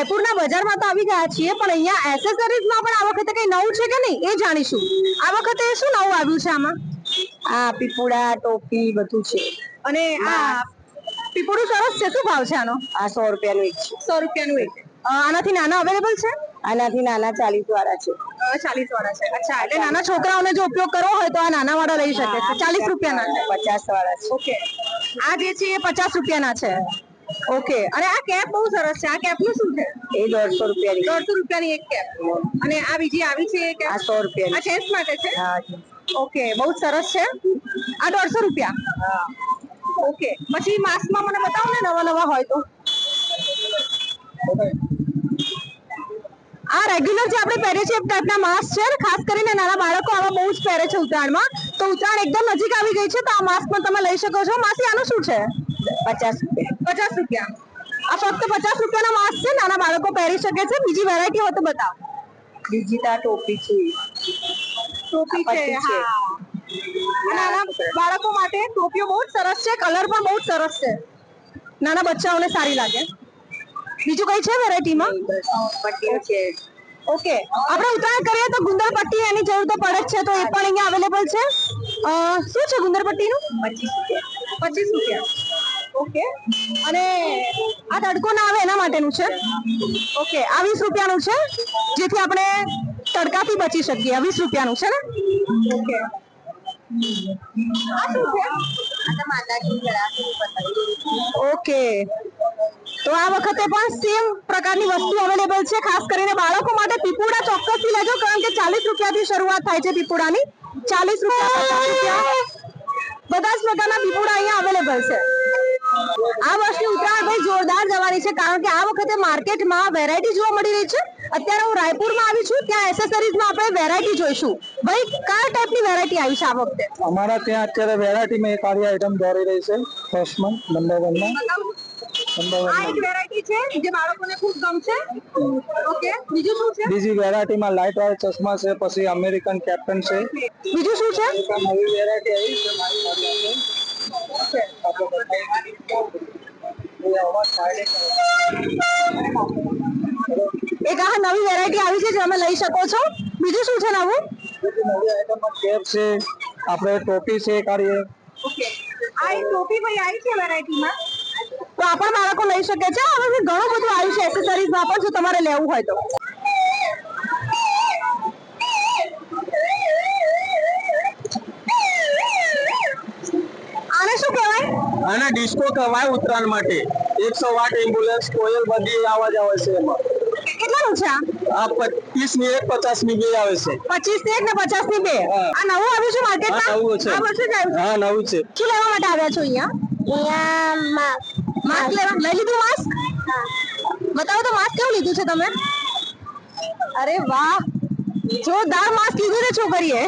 રાયપુરના બજારમાં તો આવી ગયા છીએ, પણ અહીંયા એસેસરીઝમાં પણ આ વખતે કઈ નવું છે કે નહીં એ જાણીશું. આ વખતે શું નવું આવ્યું છે આમાં? આ પીપુડા ટોપી બધું છે. અને આ પીપળું સરસ છે, શું ભાવ છે આનો? આ 100 રૂપિયાનું એક છે. 100 રૂપિયાનું એક. આનાથી નાના અવેલેબલ છે? આનાથી નાના 40 વાળા છે. 40 વાળા છે. અચ્છા, એટલે નાના છોકરાઓને જો ઉપયોગ કરવો હોય તો આ નાના વાળા લઈ શકે છે. 40 રૂપિયાના છે. 50 વાળા છે. ઓકે, આ જે છે એ 50 રૂપિયાના છે. ઓકે, અને આ કેપ બહુ સરસ છે. આ કેપ નું શું છે? એ 150 રૂપિયાની. 150 રૂપિયાની એક કેપ. અને આ બીજી આવી છે એ કેપ? આ 100 રૂપિયાની. આ જેન્ટ્સ માટે છે? હા. ઓકે, બહુ સરસ છે. આ 150 રૂપિયા. હા. ઓકે, પછી માસ્કમાં મને બતાવો ને નવા નવા હોય તો. આ રેગ્યુલર જે આપણે પહેરીએ છીએ એ ટાઈપના માસ્ક છે, ખાસ કરીને નાના બાળકો આવા બહુ જ પહેરે છે ઉત્તરાયણમાં. તો ઉત્તરાયણ એકદમ નજીક આવી ગઈ છે, તો આ માસ્ક પણ તમે લઈ શકો છો. માસી, આનું શું છે? 50 રૂપિયા. 50 રૂપિયા. આ ફક્ત 50 રૂપિયાના માસ્ક છે, નાના બાળકો પહેરી શકે છે. બીજી વેરાયટી હોય તો બતાવો. બીજી તો આ ટોપી છે. ટોપી છે, હા. નાના બાળકો માટે ટોપીઓ બહુ જ સરસ છે, કલર પણ બહુ જ સરસ છે, નાના બચ્ચાઓને સારી લાગે. બીજું કઈ છે વેરાયટીમાં? પટ્ટીઓ છે. ઓકે, આપણે ઉત્તરાયણ કરીએ તો ગુંદર પટ્ટી એની જરૂર તો પડે જ છે, તો એ પણ અહીંયા અવેલેબલ છે. શું છે ગુંદર પટ્ટીનું? 25 રૂપિયા. ઓકે, અને આ તડકો ના આવે એના માટેનું છે. ઓકે, આ 20 રૂપિયાનું છે, જેથી આપણે તડકાથી બચી શકીએ. 20 રૂપિયાનું છે ને? ઓકે, આ શું છે? ઓકે, તો આ વખતે પણ સેમ પ્રકારની વસ્તુ અવેલેબલ છે. ખાસ કરીને બાળકો માટે પીપુડા ચોક્કસથી લેજો, કારણ કે 40 રૂપિયાથી શરૂઆત થાય છે પીપુડાની. 40 રૂપિયા, 50 રૂપિયા, બધા જ પ્રકારના પીપુડા અહીંયા અવેલેબલ છે. આ વર્ષની ઉત્તરાયણ ભાઈ જોરદાર જવાની છે, કારણ કે આ વખતે માર્કેટમાં વેરાયટી જોવા મળી રહી છે. અત્યારે હું રાયપુરમાં આવી છું, ત્યાં એસેસરીઝમાં આપણે વેરાયટી જોઈશું. ભાઈ, કયા ટાઈપની વેરાયટી આવી છે આ વખતે? અમારા ત્યાં અત્યારે વેરાયટીમાં એક આરી આઈટમ દોરી રહી છે. ફર્સ્ટમાં નંબર 1 માં આ એક વેરાયટી છે જે બાળકોને ખૂબ ગમશે. ઓકે, બીજું શું છે? બીજી વેરાયટીમાં લાઇટ વાળા ચશ્મા છે, પછી અમેરિકન કેપ્ટન છે. બીજું શું છે? નવી વેરાયટી આવી છે. એક આ નવી વેરાયટી આવી છે જે તમે લઈ શકો છો. બીજું શું છે નવું? નવી આઈટમમાં કેપ છે, આપણે ટોપી છે કાઢીએ. ઓકે, આ એક ટોપી ભાઈ આવી છે વેરાયટીમાં, તો આ પણ બાળકો લઈ શકે છે. હવે ઘણું બધું આવ્યું છે એસેસરીઝમાં પણ, જો તમારે લેવું હોય તો. આને શું કહેવાય? આને ડિસ્કો કહેવાય ઉત્તરાયણ માટે. 108 એમ્બ્યુલન્સ કોયલ બધી અવાજ આવે છે એમાં. કેટલાનું છે આ 25 ની એક 50 ની બે આવે છે. 25 ની એક ને 50 ની બે. આ નવું આવ્યું છે માર્કેટમાં? હા, નવું છે. આ વર્ષે જ આવ્યું છે? હા, નવું છે. શું લેવા માટે આવ્યા છો અહીંયા? માસ્ક લેવા. લઈ લીધું માસ્ક? બતાવો તો માસ્ક કેવું લીધું છે તમે? અરે વાહ, જોરદાર માસ્ક લીધું છે છોકરીએ.